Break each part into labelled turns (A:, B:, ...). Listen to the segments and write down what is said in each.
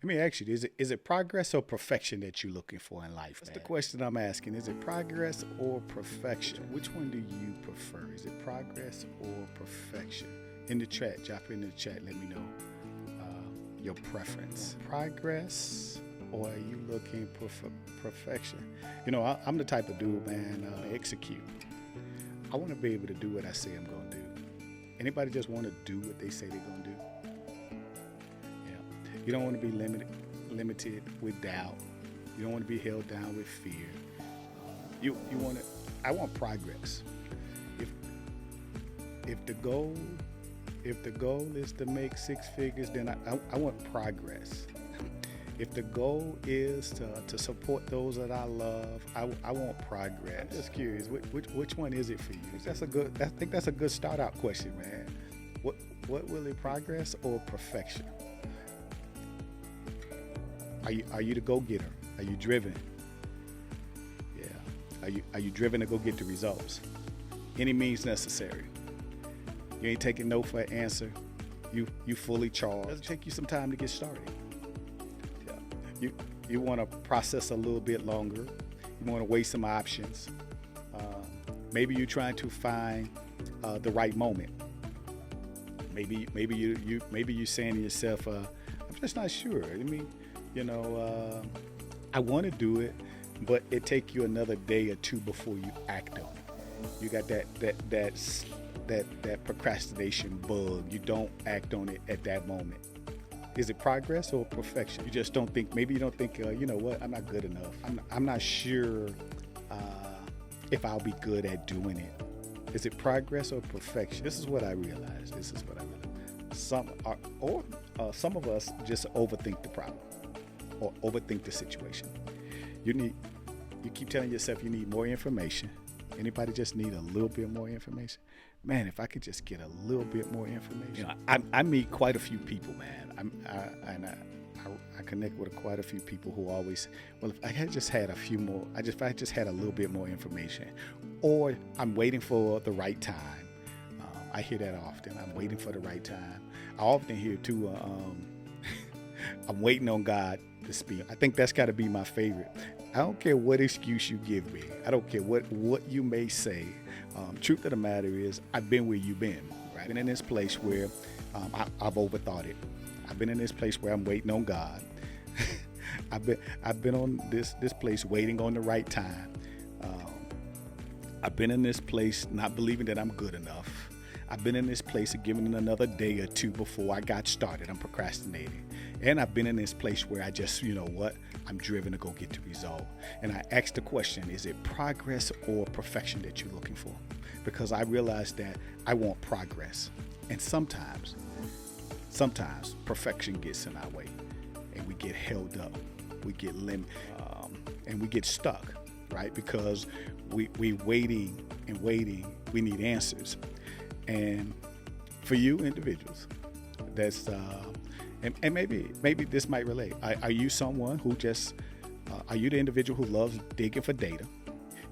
A: Let me ask you, is it progress or perfection that you're looking for in life? That's the question I'm asking. Is it progress or perfection? Which one do you prefer? Is it progress or perfection? In the chat, drop in the chat, let me know your preference. Progress or are you looking for perfection? You know, I'm the type of dude, man, execute. I want to be able to do what I say I'm going to do. Anybody just want to do what they say they're going to do? Yeah. You don't want to be limited with doubt. You don't want to be held down with fear. You want to. I want progress. If the goal is to make six figures, then I want progress. If the goal is to support those that I love, I want progress. I'm just curious, which one is it for you? I think that's a good start out question, man. What will it, progress or perfection? Are you the go-getter? Are you driven? Yeah. Are you driven to go get the results? Any means necessary. You ain't taking no for an answer. You fully charged. It'll take you some time to get started. You want to process a little bit longer. You want to weigh some options. Maybe you're trying to find the right moment. Maybe you're saying to yourself, I'm just not sure. I mean, I want to do it, but it take you another day or two before you act on it. You got that procrastination bug. You don't act on it at that moment. Is it progress or perfection? You just don't think, maybe you don't think, you know what, I'm not good enough. I'm not sure if I'll be good at doing it. Is it progress or perfection? This is what I realized. Some of us just overthink the problem or overthink the situation. You keep telling yourself you need more information. Anybody just need a little bit more information? Man, if I could just get a little bit more information. I meet quite a few people, man. I connect with quite a few people who always, well, if I had just had a few more, if I just had a little bit more information, or I'm waiting for the right time. I hear that often. I'm waiting for the right time. I often hear too, I'm waiting on God to speak. I think that's got to be my favorite. I don't care what excuse you give me. I don't care what you may say. Truth of the matter is, I've been where you've been. Right? I've been in this place where I've overthought it. I've been in this place where I'm waiting on God. I've been on this place waiting on the right time. I've been in this place not believing that I'm good enough. I've been in this place of giving it another day or two before I got started. I'm procrastinating. And I've been in this place where I just, you know what, I'm driven to go get the result. And I asked the question, is it progress or perfection that you're looking for? Because I realized that I want progress. And sometimes perfection gets in our way and we get held up, we get and we get stuck, right? Because we waiting, we need answers. And for you individuals, that's and maybe this might relate. Are you someone who just are you the individual who loves digging for data?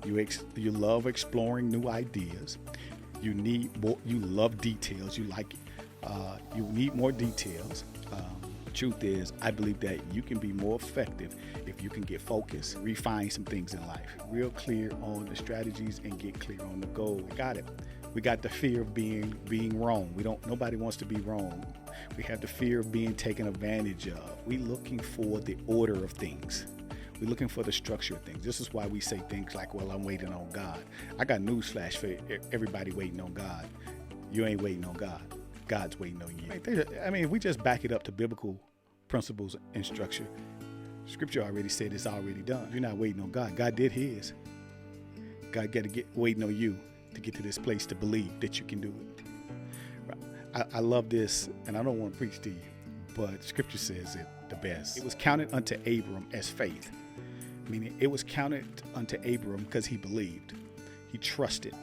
A: You love exploring new ideas. You need more. You love details. You need more details. Truth is, I believe that you can be more effective if you can get focused, refine some things in life, real clear on the strategies, and get clear on the goal. We got it. We got the fear of being wrong. Nobody wants to be wrong. We have the fear of being taken advantage of. We're looking for the order of things. We're looking for the structure of things. This is why we say things like, well, I'm waiting on God. I got newsflash for everybody waiting on God. You ain't waiting on God. God's waiting on you. I mean, if we just back it up to biblical principles and structure, Scripture already said it's already done. You're not waiting on God. God did his. God got to get waiting on you to get to this place to believe that you can do it. Right. I love this, and I don't want to preach to you, but Scripture says it the best. It was counted unto Abram as faith, meaning it was counted unto Abram because he believed. He trusted.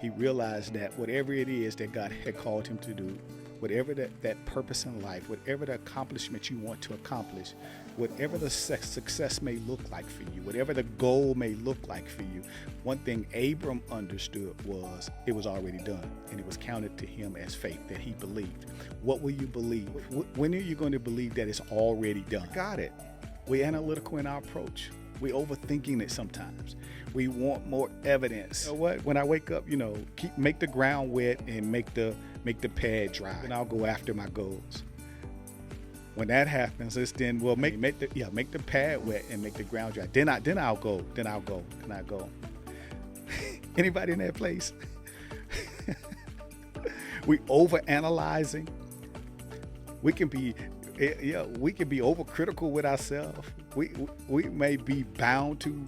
A: He realized that whatever it is that God had called him to do, whatever that purpose in life, whatever the accomplishment you want to accomplish, whatever the success may look like for you, whatever the goal may look like for you, one thing Abram understood was it was already done, and it was counted to him as faith that he believed. What will you believe? When are you going to believe that it's already done? Got it. We're analytical in our approach. We're overthinking it sometimes. We want more evidence. You know what? When I wake up, make the ground wet and make the pad dry, and I'll go after my goals. When that happens, it's then make the pad wet and make the ground dry. Then I'll go. Anybody in that place? We overanalyzing. We can be overcritical with ourselves. We may be bound to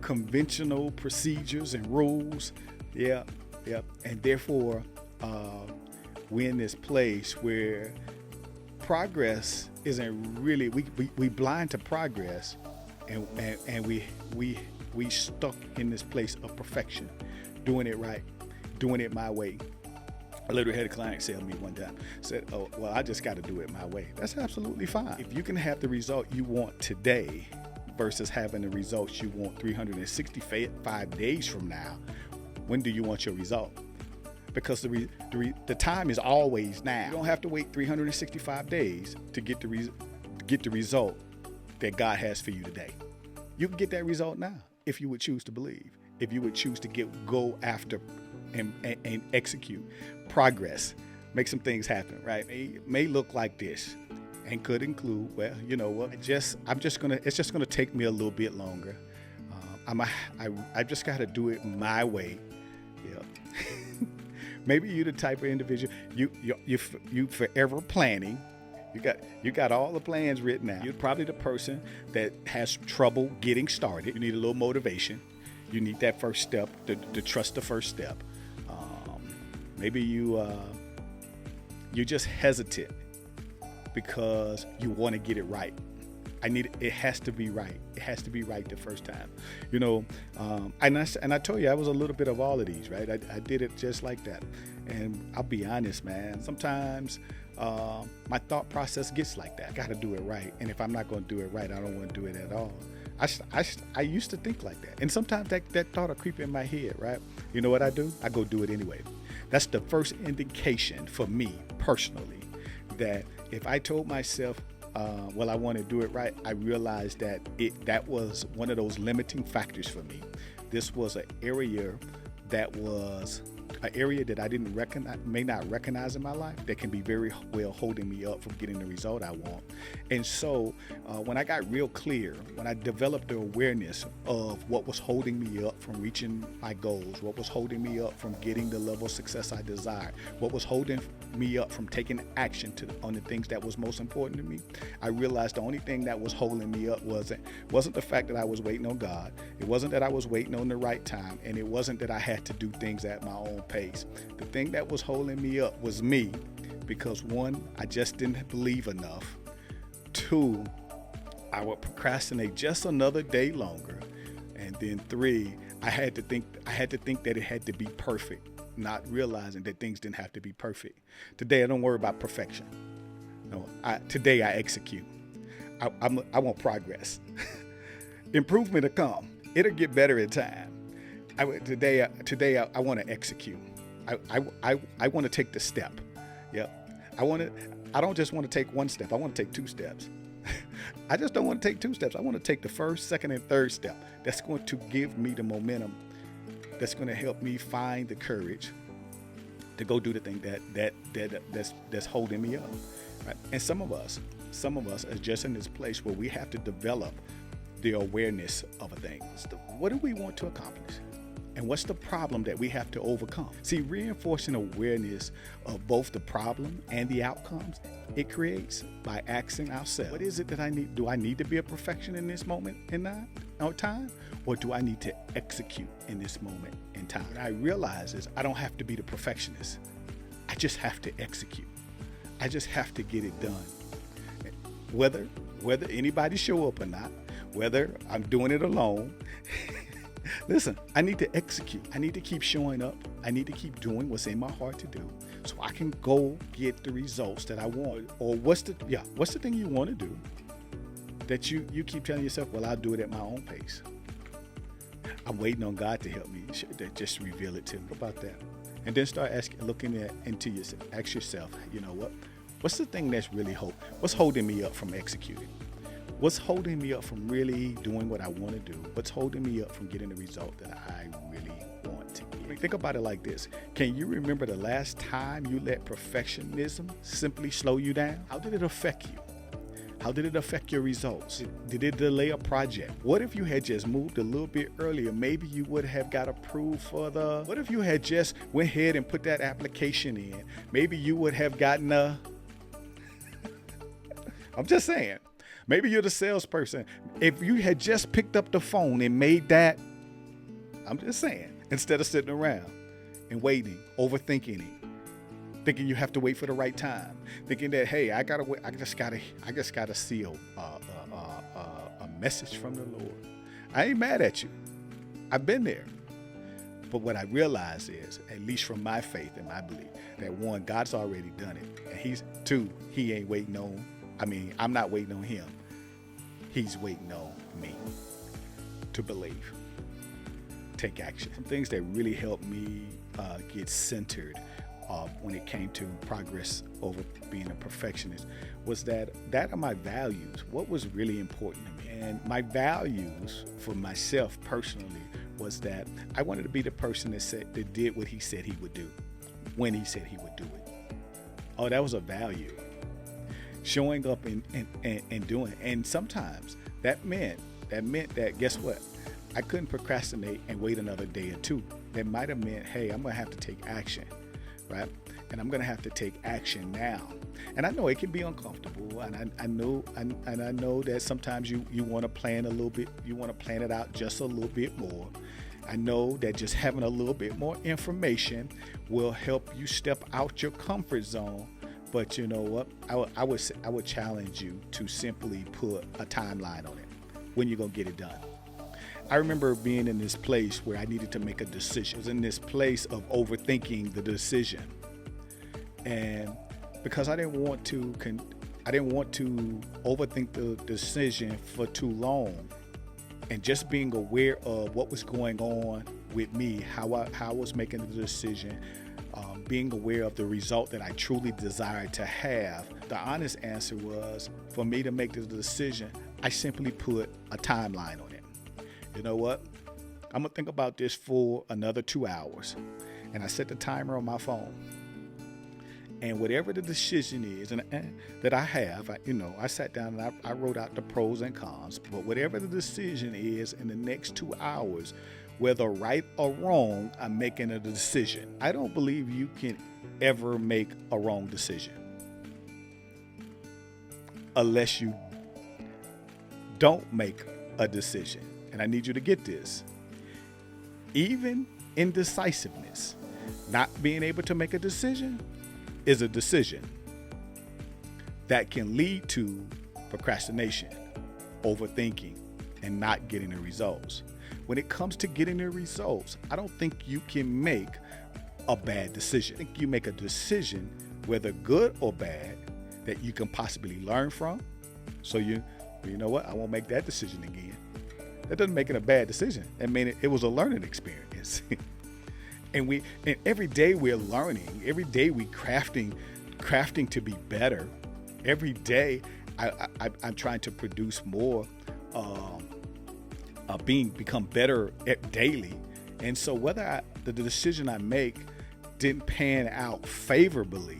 A: conventional procedures and rules. And therefore we're in this place where progress isn't really, we blind to progress, and we stuck in this place of perfection, doing it right, doing it my way. I literally had a client say to me one time, said, "Oh, well, I just got to do it my way." That's absolutely fine. If you can have the result you want today versus having the results you want 365 days from now, when do you want your result? Because the time is always now. You don't have to wait 365 days to get the result that God has for you today. You can get that result now if you would choose to believe, if you would choose to go after and execute progress, make some things happen, right? It may look like this and could include, well, you know what, it's just gonna take me a little bit longer. I just got to do it my way. Maybe you're the type of individual you forever planning. You got all the plans written out. You're probably the person that has trouble getting started. You need a little motivation. You need that first step, to trust the first step. Maybe you just hesitant because you want to get it right. It has to be right. It has to be right the first time. And I told you I was a little bit of all of these, right? I did it just like that. And I'll be honest, man, sometimes my thought process gets like that. I got to do it right. And if I'm not going to do it right, I don't want to do it at all. I used to think like that. And sometimes that thought will creep in my head, right? You know what I do? I go do it anyway. That's the first indication for me personally that if I told myself, well, I want to do it right, I realized that that was one of those limiting factors for me. This was an area that I may not recognize in my life that can be very well holding me up from getting the result I want. And so when I got real clear, when I developed the awareness of what was holding me up from reaching my goals, what was holding me up from getting the level of success I desired, what was holding me up from taking action on the things that was most important to me, I realized the only thing that was holding me up wasn't the fact that I was waiting on God. It wasn't that I was waiting on the right time, and it wasn't that I had to do things at my own pace. The thing that was holding me up was me, because one, I just didn't believe enough. Two, I would procrastinate just another day longer. And then three, I had to think that it had to be perfect, not realizing that things didn't have to be perfect. Today, I don't worry about perfection. No, today I execute. I want progress. Improvement will come. It'll get better in time. Today I want to execute. I want to take the step. Yep. I don't just want to take one step. I want to take two steps. I just don't want to take two steps. I want to take the first, second, and third step. That's going to give me the momentum. That's going to help me find the courage to go do the thing that's holding me up. Right? And some of us are just in this place where we have to develop the awareness of a thing. What do we want to accomplish? And what's the problem that we have to overcome? See, reinforcing awareness of both the problem and the outcomes it creates by asking ourselves, what is it that I need? Do I need to be a perfectionist in this moment in time? Or do I need to execute in this moment in time? What I realize is I don't have to be the perfectionist. I just have to execute. I just have to get it done. Whether anybody show up or not, whether I'm doing it alone, listen, I need to execute. I need to keep showing up. I need to keep doing what's in my heart to do so I can go get the results that I want. Or what's the thing you want to do that you keep telling yourself, well, I'll do it at my own pace. I'm waiting on God to help me, to just reveal it to me about that. And then start looking into yourself. Ask yourself, you know what? What's the thing that's really what's holding me up from executing? What's holding me up from really doing what I want to do? What's holding me up from getting the result that I really want to get? Think about it like this. Can you remember the last time you let perfectionism simply slow you down? How did it affect you? How did it affect your results? Did it delay a project? What if you had just moved a little bit earlier? Maybe you would have got approved for what if you had just went ahead and put that application in? Maybe you would have gotten I'm just saying. Maybe you're the salesperson. If you had just picked up the phone and made that, I'm just saying, instead of sitting around and waiting, overthinking it, thinking you have to wait for the right time, thinking that, hey, I just gotta see a message from the Lord. I ain't mad at you. I've been there. But what I realize is, at least from my faith and my belief, that one, God's already done it. And two, he ain't waiting on, I'm not waiting on him. He's waiting on me to believe, take action. Some things that really helped me get centered when it came to progress over being a perfectionist was that are my values. What was really important to me? And my values for myself personally was that I wanted to be the person that did what he said he would do when he said he would do it. Oh, that was a value. Showing up and doing it. And sometimes that meant that, guess what? I couldn't procrastinate and wait another day or two. That might have meant, hey, I'm going to have to take action, right? And I'm going to have to take action now. And I know it can be uncomfortable. And I know that sometimes you want to plan a little bit. You want to plan it out just a little bit more. I know that just having a little bit more information will help you step out your comfort zone. But you know what? I would challenge you to simply put a timeline on it. When you're going to get it done. I remember being in this place where I needed to make a decision. I was in this place of overthinking the decision. And because I didn't want to overthink the decision for too long, and just being aware of what was going on with me, how I was making the decision, being aware of the result that I truly desired to have, the honest answer was, for me to make the decision, I simply put a timeline on it. You know what? I'm going to think about this for another 2 hours. And I set the timer on my phone. And whatever the decision is that I have, I sat down and I wrote out the pros and cons. But whatever the decision is in the next 2 hours, whether right or wrong, I'm making a decision. I don't believe you can ever make a wrong decision unless you don't make a decision. And I need you to get this. Even indecisiveness, not being able to make a decision, is a decision that can lead to procrastination, overthinking, and not getting the results. When it comes to getting the results, I don't think you can make a bad decision. I think you make a decision, whether good or bad, that you can possibly learn from. So you know what? I won't make that decision again. That doesn't make it a bad decision. I mean, it was a learning experience. and every day we're learning. Every day we crafting to be better. Every day I'm trying to produce more, become better daily. And so whether the decision I make didn't pan out favorably,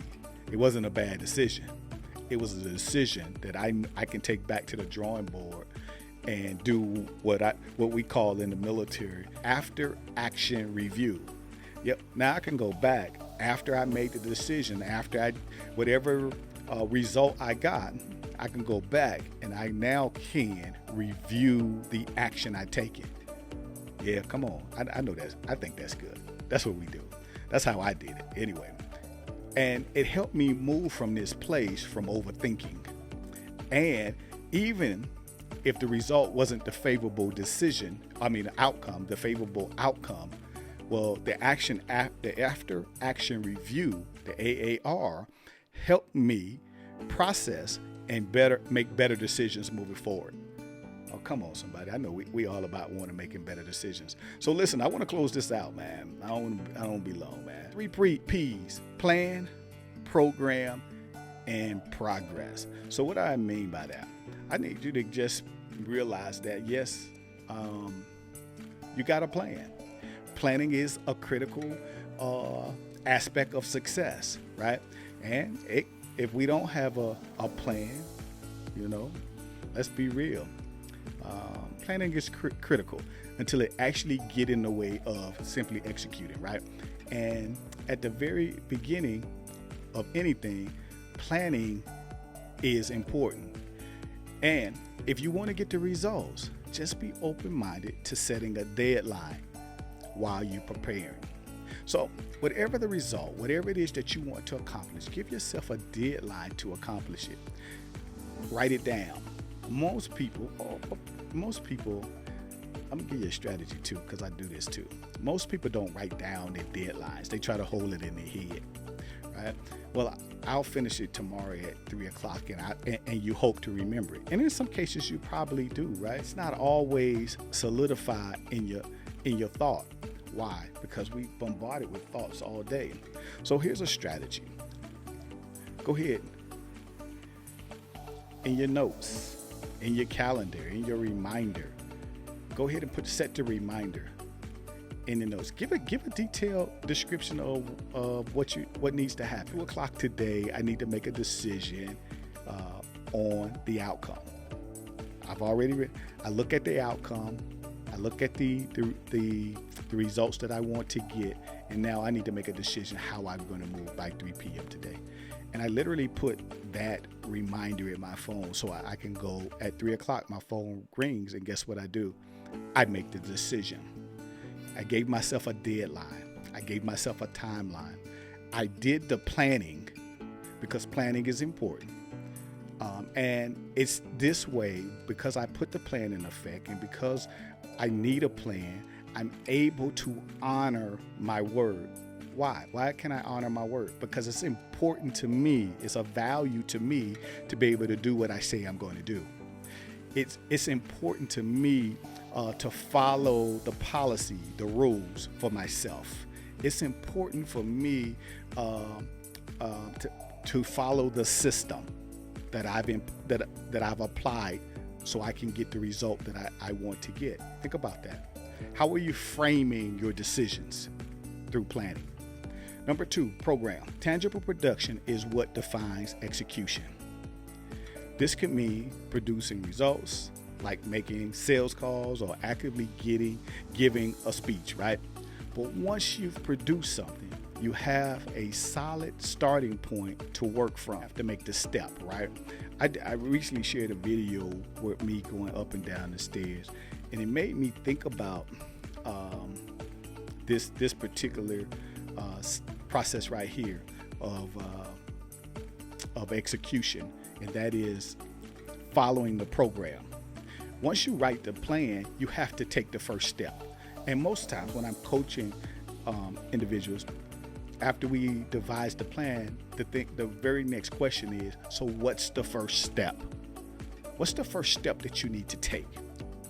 A: it wasn't a bad decision. It was a decision that I can take back to the drawing board and do what we call in the military after action review. Yep. Now I can go back after I made the decision, after whatever result I got, I can go back and I now can review the action I taken. Yeah, come on. I know that. I think that's good. That's what we do. That's how I did it anyway. And it helped me move from this place from overthinking. And even if the result wasn't the favorable outcome, well, the after action review The AAR helped me process and make better decisions moving forward. Oh, come on, somebody. I know we all about wanting making better decisions. So listen, I want to close this out, man. I don't be long, man. 3 P's: plan, program, and progress. So what do I mean by that? I need you to just realize that, yes, you got a plan. Planning is a critical aspect of success, right? And if we don't have a plan, let's be real. Planning is critical until it actually get in the way of simply executing, right? And at the very beginning of anything, planning is important. And if you want to get the results, just be open-minded to setting a deadline while you're preparing. So whatever the result, whatever it is that you want to accomplish, give yourself a deadline to accomplish it. Write it down. Most people, I'm gonna give you a strategy too, because I do this too. Most people don't write down their deadlines. They try to hold it in their head, right? Well, I'll finish it tomorrow at 3:00, and you hope to remember it. And in some cases, you probably do, right? It's not always solidified in your thought. Why? Because we bombarded with thoughts all day. So here's a strategy. Go ahead. In your notes, in your calendar, in your reminder, go ahead and set the reminder in the notes. Give a detailed description of what needs to happen. 2:00 today, I need to make a decision on the outcome. I look at the outcome. I look at the results that I want to get, and now I need to make a decision how I'm going to move by 3 p.m. today. And I literally put that reminder in my phone so I can go at 3:00, my phone rings, and guess what I do? I make the decision. I gave myself a deadline. I gave myself a timeline. I did the planning because planning is important. And it's this way because I put the plan in effect, and because I need a plan, I'm able to honor my word. Why? Why can I honor my word? Because it's important to me. It's a value to me to be able to do what I say I'm going to do. It's important to me to follow the policy, the rules for myself. It's important for me to follow the system that I've applied so I can get the result that I want to get. Think about that. How are you framing your decisions? Through planning. Number 2, program. Tangible production is what defines execution. This could mean producing results, like making sales calls or actively giving a speech, right? But once you've produced something, you have a solid starting point to work from. You have to make the step, right? I recently shared a video with me going up and down the stairs, and it made me think about this particular process right here of execution, and that is following the program. Once you write the plan, you have to take the first step. And most times when I'm coaching individuals, after we devise the plan, the very next question is, so what's the first step? What's the first step that you need to take?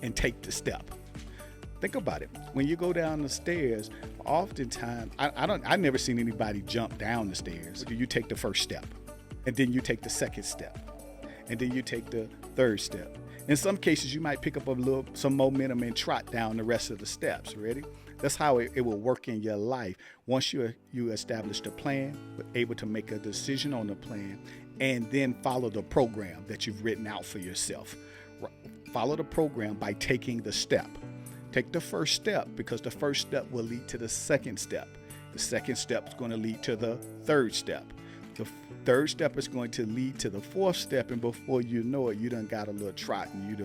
A: And take the step. Think about it. When you go down the stairs, oftentimes, I've never seen anybody jump down the stairs. You take the first step, and then you take the second step, and then you take the third step. In some cases, you might pick up some momentum and trot down the rest of the steps. Ready? That's how it will work in your life. Once you establish the plan, able to make a decision on the plan, and then follow the program that you've written out for yourself. Follow the program by taking the step. Take the first step, because the first step will lead to the second step. The second step is going to lead to the third step. The third step is going to lead to the fourth step, and before you know it, you done got a little trot, and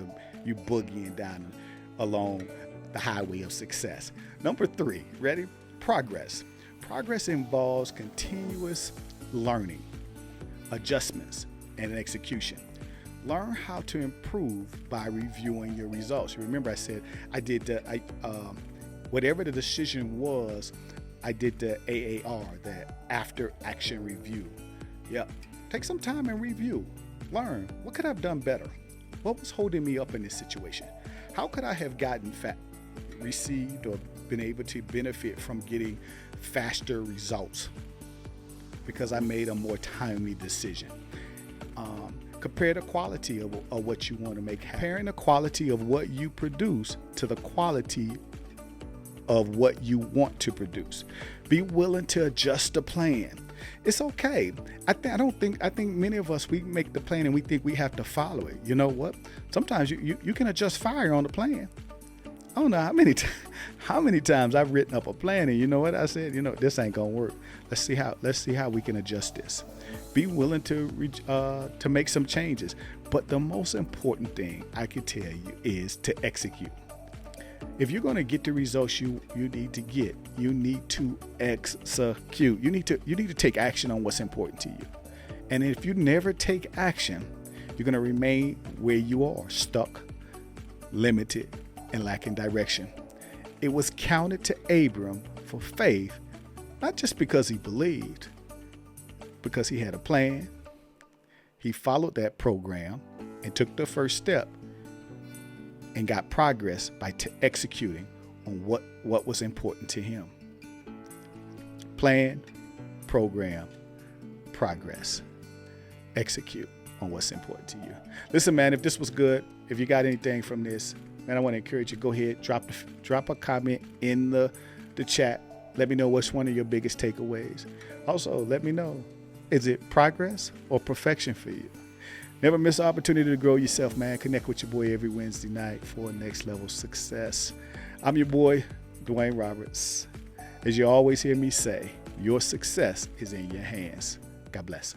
A: you boogieing down along the highway of success. Number 3, ready? Progress. Progress involves continuous learning, adjustments, and execution. Learn how to improve by reviewing your results. Remember, I said whatever the decision was, I did the AAR, the after action review. Yep. Take some time and review. Learn. What could I have done better? What was holding me up in this situation? How could I have received or been able to benefit from getting faster results because I made a more timely decision? Compare the quality of what you want to make happen. Comparing the quality of what you produce to the quality of what you want to produce. Be willing to adjust the plan. It's okay. I think many of us, we make the plan and we think we have to follow it. You know what? Sometimes you can adjust fire on the plan. I don't know how many times I've written up a plan and you know what I said? This ain't gonna work. Let's see how we can adjust this. Be willing to make some changes. But the most important thing I can tell you is to execute. If you're going to get the results you need to get, you need to execute. You need to take action on what's important to you. And if you never take action, you're going to remain where you are, stuck, limited, and lacking direction. It was counted to Abram for faith, not just because he believed, because he had a plan. He followed that program and took the first step and got progress by executing on what was important to him. Plan, program, progress. Execute on what's important to you. Listen, man, if this was good, if you got anything from this, man, I want to encourage you, go ahead, drop a comment in the chat. Let me know what's one of your biggest takeaways. Also, let me know, is it progress or perfection for you? Never miss an opportunity to grow yourself, man. Connect with your boy every Wednesday night for next level success. I'm your boy, Dwayne Roberts. As you always hear me say, your success is in your hands. God bless.